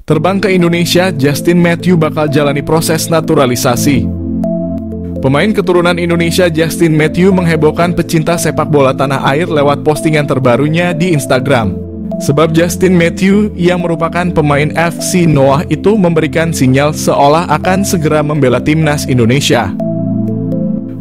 Terbang ke Indonesia, Justin Matthew bakal jalani proses naturalisasi. Pemain keturunan Indonesia Justin Matthew menghebohkan pecinta sepak bola tanah air lewat postingan terbarunya di Instagram. Sebab Justin Matthew yang merupakan pemain FC Noah itu memberikan sinyal seolah akan segera membela timnas Indonesia.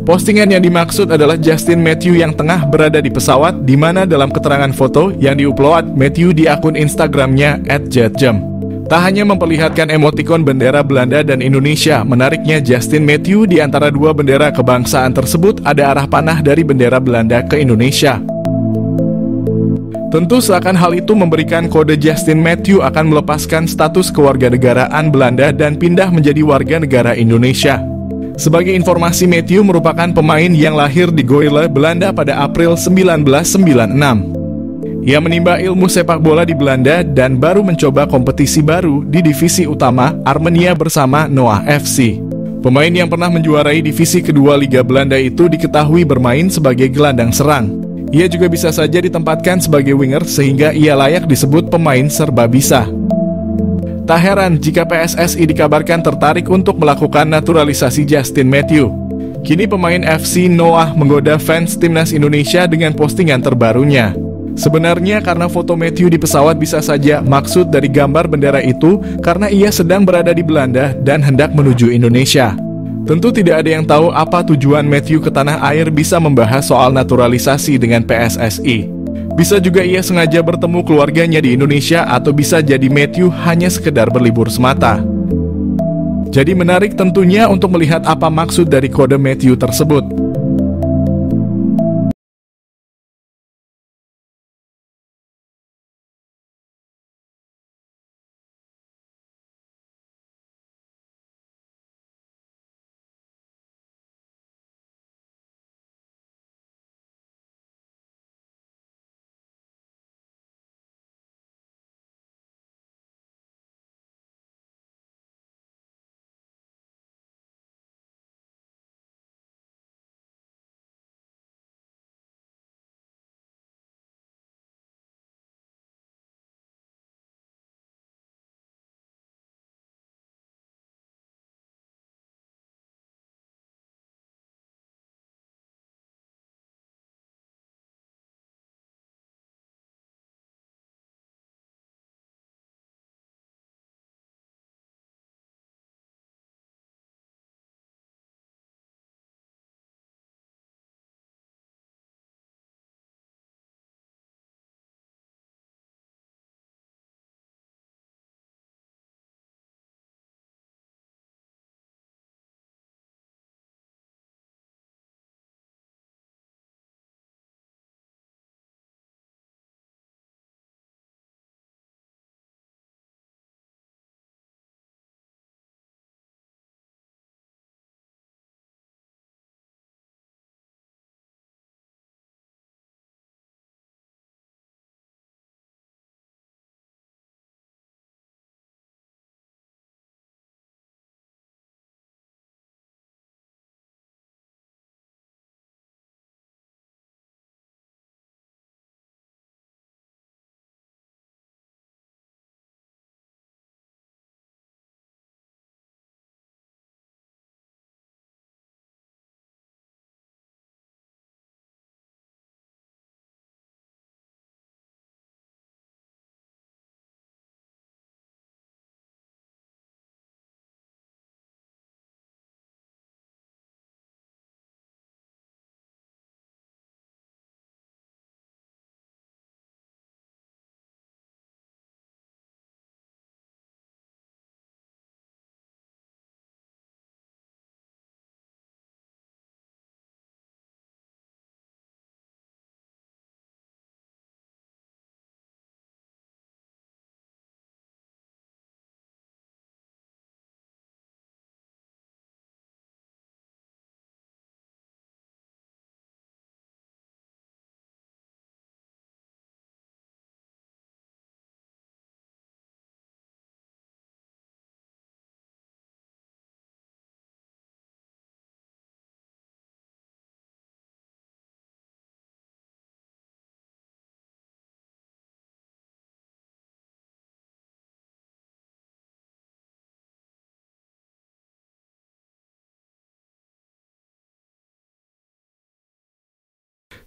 Postingan yang dimaksud adalah Justin Matthew yang tengah berada di pesawat, di mana dalam keterangan foto yang diupload Matthew di akun Instagramnya @jetjam. Tak hanya memperlihatkan emotikon bendera Belanda dan Indonesia, menariknya Justin Matthew di antara dua bendera kebangsaan tersebut ada arah panah dari bendera Belanda ke Indonesia. Tentu seakan hal itu memberikan kode Justin Matthew akan melepaskan status kewarganegaraan Belanda dan pindah menjadi warga negara Indonesia. Sebagai informasi, Matthew merupakan pemain yang lahir di Goille, Belanda pada April 1996. Ia menimba ilmu sepak bola di Belanda dan baru mencoba kompetisi baru di divisi utama Armenia bersama Noah FC. Pemain yang pernah menjuarai divisi kedua Liga Belanda itu diketahui bermain sebagai gelandang serang. Ia juga bisa saja ditempatkan sebagai winger sehingga ia layak disebut pemain serba bisa. Tak heran jika PSSI dikabarkan tertarik untuk melakukan naturalisasi Justin Matthew. Kini pemain FC Noah menggoda fans timnas Indonesia dengan postingan terbarunya. Sebenarnya karena foto Matthew di pesawat bisa saja maksud dari gambar bendera itu karena ia sedang berada di Belanda dan hendak menuju Indonesia. Tentu tidak ada yang tahu apa tujuan Matthew ke tanah air bisa membahas soal naturalisasi dengan PSSI. Bisa juga ia sengaja bertemu keluarganya di Indonesia atau bisa jadi Matthew hanya sekedar berlibur semata. Jadi menarik tentunya untuk melihat apa maksud dari kode Matthew tersebut.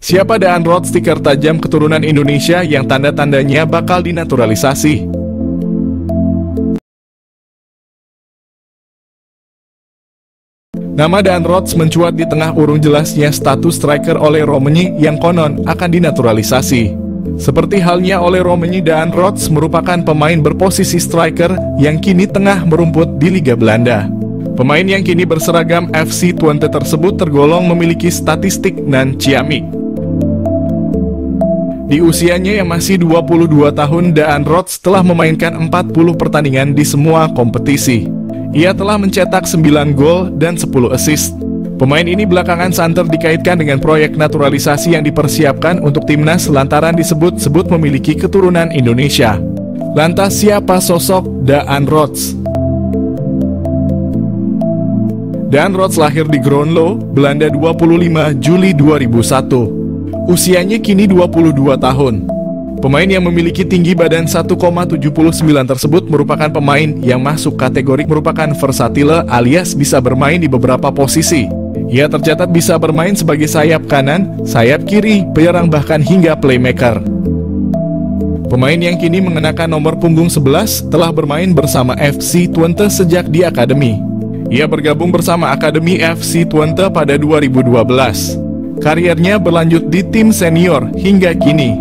Siapa Daan Roth, stiker tajam keturunan Indonesia yang tanda-tandanya bakal dinaturalisasi? Nama Daan Roth mencuat di tengah urung jelasnya status striker Ole Roemeny yang konon akan dinaturalisasi. Seperti halnya Ole Roemeny, Daan Roth merupakan pemain berposisi striker yang kini tengah merumput di Liga Belanda. Pemain yang kini berseragam FC Twente tersebut tergolong memiliki statistik nan ciamik. Di usianya yang masih 22 tahun, Daan Roth telah memainkan 40 pertandingan di semua kompetisi. Ia telah mencetak 9 gol dan 10 assist. Pemain ini belakangan santer dikaitkan dengan proyek naturalisasi yang dipersiapkan untuk timnas lantaran disebut-sebut memiliki keturunan Indonesia. Lantas siapa sosok Daan Roth? Daan Roth lahir di Groenlo, Belanda 25 Juli 2001. Usianya kini 22 tahun. Pemain yang memiliki tinggi badan 1,79 tersebut merupakan pemain yang masuk kategori merupakan versatile alias bisa bermain di beberapa posisi. Ia tercatat bisa bermain sebagai sayap kanan, sayap kiri, penyerang bahkan hingga playmaker. Pemain yang kini mengenakan nomor punggung 11 telah bermain bersama FC Twente sejak di akademi. Ia bergabung bersama Akademi FC Twente pada 2012. Karirnya berlanjut di tim senior hingga kini.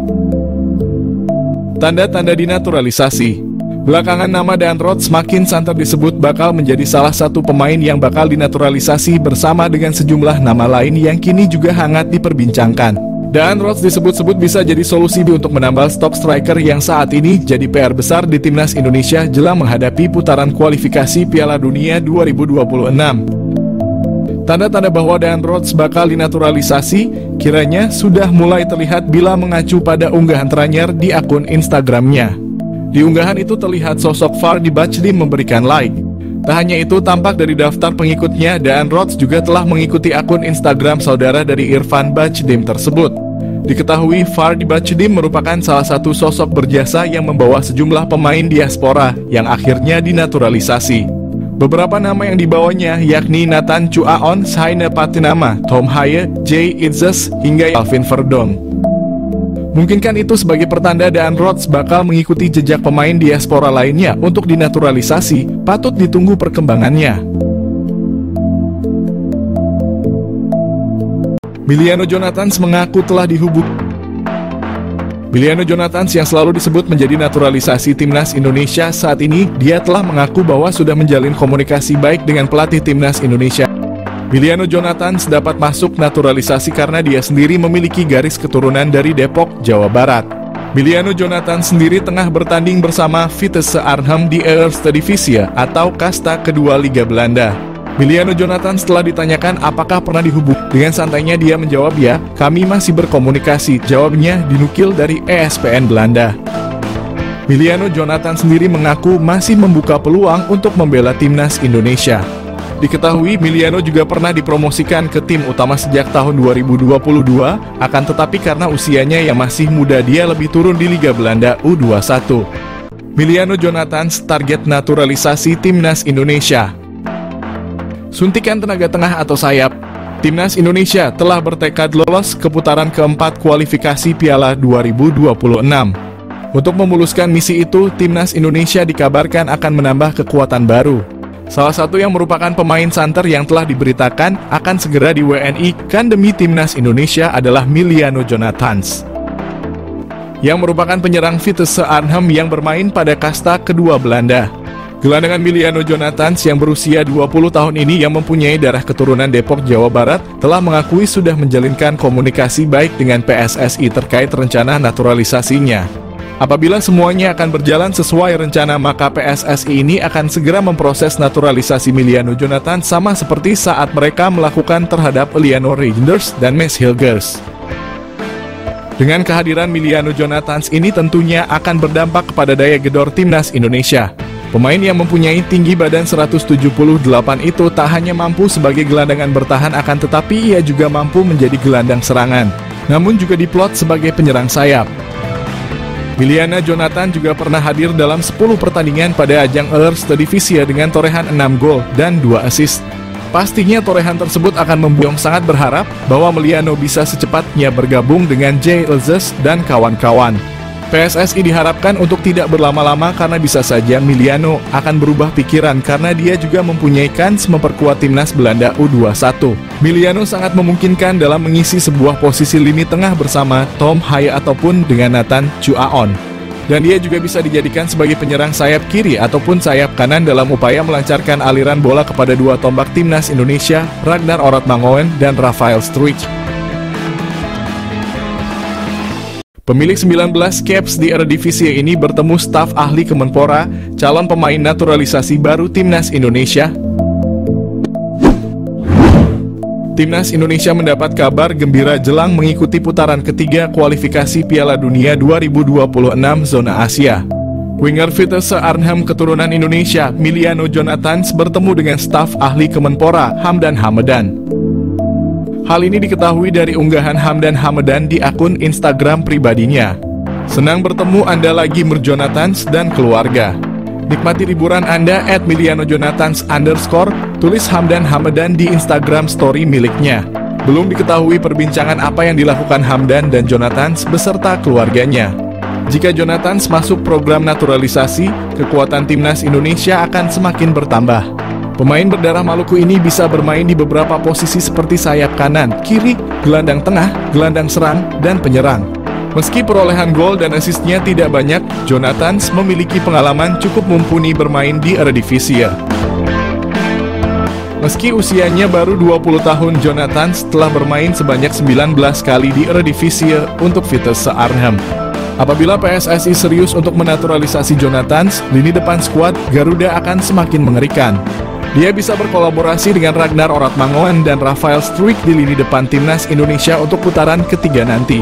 Tanda-tanda dinaturalisasi. Belakangan nama Daan Roth semakin santer disebut bakal menjadi salah satu pemain yang bakal dinaturalisasi bersama dengan sejumlah nama lain yang kini juga hangat diperbincangkan. Daan Roth disebut-sebut bisa jadi solusi untuk menambal stok striker yang saat ini jadi PR besar di timnas Indonesia jelang menghadapi putaran kualifikasi Piala Dunia 2026. Tanda-tanda bahwa Daan Roth bakal dinaturalisasi kiranya sudah mulai terlihat bila mengacu pada unggahan terakhir di akun Instagramnya. Di unggahan itu terlihat sosok Vardy Bachdim memberikan like. Tak hanya itu, tampak dari daftar pengikutnya, Daan Roth juga telah mengikuti akun Instagram saudara dari Irfan Bachdim tersebut. Diketahui Vardy Bachdim merupakan salah satu sosok berjasa yang membawa sejumlah pemain diaspora yang akhirnya dinaturalisasi. Beberapa nama yang dibawanya yakni Nathan Chuaon, Saine Patinama, Tom Haye, Jay Itzes, hingga Alvin Verdong. Mungkinkah itu sebagai pertanda Daan Roth bakal mengikuti jejak pemain diaspora lainnya untuk dinaturalisasi? Patut ditunggu perkembangannya. Miliano Jonathans mengaku telah dihubungi. Miliano Jonathans yang selalu disebut menjadi naturalisasi timnas Indonesia saat ini, dia telah mengaku bahwa sudah menjalin komunikasi baik dengan pelatih timnas Indonesia. Miliano Jonathans dapat masuk naturalisasi karena dia sendiri memiliki garis keturunan dari Depok, Jawa Barat. Miliano Jonathans sendiri tengah bertanding bersama Vitesse Arnhem di Eerste Divisie atau kasta kedua Liga Belanda. Miliano Jonathans setelah ditanyakan apakah pernah dihubungi, dengan santainya dia menjawab, "Ya, kami masih berkomunikasi." Jawabnya dinukil dari ESPN Belanda. Miliano Jonathans sendiri mengaku masih membuka peluang untuk membela timnas Indonesia. Diketahui Miliano juga pernah dipromosikan ke tim utama sejak tahun 2022, akan tetapi karena usianya yang masih muda dia lebih turun di Liga Belanda U21. Miliano Jonathans target naturalisasi timnas Indonesia. Suntikan tenaga tengah atau sayap. Timnas Indonesia telah bertekad lolos ke putaran keempat kualifikasi Piala 2026. Untuk memuluskan misi itu, timnas Indonesia dikabarkan akan menambah kekuatan baru. Salah satu yang merupakan pemain santer yang telah diberitakan akan segera di WNI-kan demi timnas Indonesia adalah Miliano Jonathans, yang merupakan penyerang Vitesse Arnhem yang bermain pada kasta kedua Belanda. Gelandangan Miliano Jonathans yang berusia 20 tahun ini yang mempunyai darah keturunan Depok, Jawa Barat telah mengakui sudah menjalinkan komunikasi baik dengan PSSI terkait rencana naturalisasinya. Apabila semuanya akan berjalan sesuai rencana, maka PSSI ini akan segera memproses naturalisasi Miliano Jonathans sama seperti saat mereka melakukan terhadap Eleanor Reijnders dan Mads Hilgers. Dengan kehadiran Miliano Jonathans ini tentunya akan berdampak kepada daya gedor timnas Indonesia. Pemain yang mempunyai tinggi badan 178 itu tak hanya mampu sebagai gelandangan bertahan, akan tetapi ia juga mampu menjadi gelandang serangan, namun juga diplot sebagai penyerang sayap. Miliano Jonathans juga pernah hadir dalam 10 pertandingan pada ajang Eerste Divisie dengan torehan 6 gol dan 2 assist. Pastinya torehan tersebut akan membuat sangat berharap bahwa Meliano bisa secepatnya bergabung dengan Jay Elzes dan kawan-kawan. PSSI diharapkan untuk tidak berlama-lama karena bisa saja Meliano akan berubah pikiran karena dia juga mempunyai kans memperkuat timnas Belanda U21. Meliano sangat memungkinkan dalam mengisi sebuah posisi lini tengah bersama Tom Haye ataupun dengan Nathan Chuaon. Dan dia juga bisa dijadikan sebagai penyerang sayap kiri ataupun sayap kanan dalam upaya melancarkan aliran bola kepada dua tombak timnas Indonesia, Ragnar Orotmangoen dan Rafael Struijk. Pemilik 19 caps di Eredivisie ini bertemu staf ahli Kemenpora, calon pemain naturalisasi baru timnas Indonesia. Timnas Indonesia mendapat kabar gembira jelang mengikuti putaran ketiga kualifikasi Piala Dunia 2026 zona Asia. Winger Vitesse Arnhem keturunan Indonesia, Miliano Jonathans bertemu dengan staf ahli Kemenpora, Hamdan Hamedan. Hal ini diketahui dari unggahan Hamdan Hamedan di akun Instagram pribadinya. Senang bertemu Anda lagi Jonathans dan keluarga. Nikmati liburan Anda @milianojonathans_, tulis Hamdan Hamedan di Instagram story miliknya. Belum diketahui perbincangan apa yang dilakukan Hamdan dan Jonathans beserta keluarganya. Jika Jonathans masuk program naturalisasi, kekuatan timnas Indonesia akan semakin bertambah. Pemain berdarah Maluku ini bisa bermain di beberapa posisi seperti sayap kanan, kiri, gelandang tengah, gelandang serang, dan penyerang. Meski perolehan gol dan asisnya tidak banyak, Jonathans memiliki pengalaman cukup mumpuni bermain di Eredivisie. Meski usianya baru 20 tahun, Jonathans telah bermain sebanyak 19 kali di Eredivisie untuk Vitesse Arnhem. Apabila PSSI serius untuk menaturalisasi Jonathans, lini depan skuad Garuda akan semakin mengerikan. Dia bisa berkolaborasi dengan Ragnar Orotmangoen dan Rafael Struijk di lini depan timnas Indonesia untuk putaran ketiga nanti.